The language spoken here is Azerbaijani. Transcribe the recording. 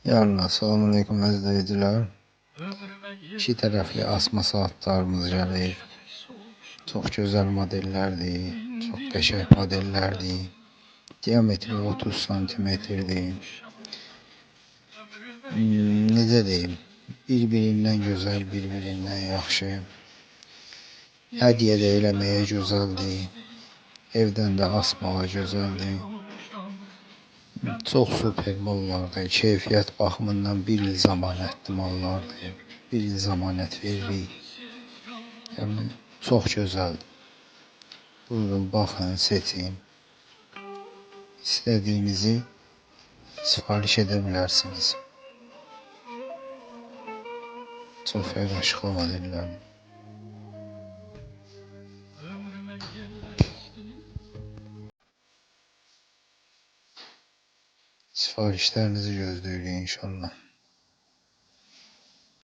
Yarın selamünaleyküm izleyiciler. İki tərəfli asma saatlarımız gəlir. Çox gözəl modellərdir. Çox qəşəng modellərdir. Diametri 30 santimetrdir. Necə deyim? Bir-birindən gözəl, bir-birindən yaxşı. Hədiyyə də eləməyə gözəldir. Evdən də asmağa gözəldir. Çox super mallardır. Keyfiyyət baxımından bir il zəmanətli mallardır. Bir il zəmanət veririk. Yəni, çox gözəldir. Buyurun, baxın, seçin. İstədiyinizi sifariş edə bilərsiniz. Çox yaraşıqlı modellərdir. Sifarişlərinizi gözləyirik inşallah.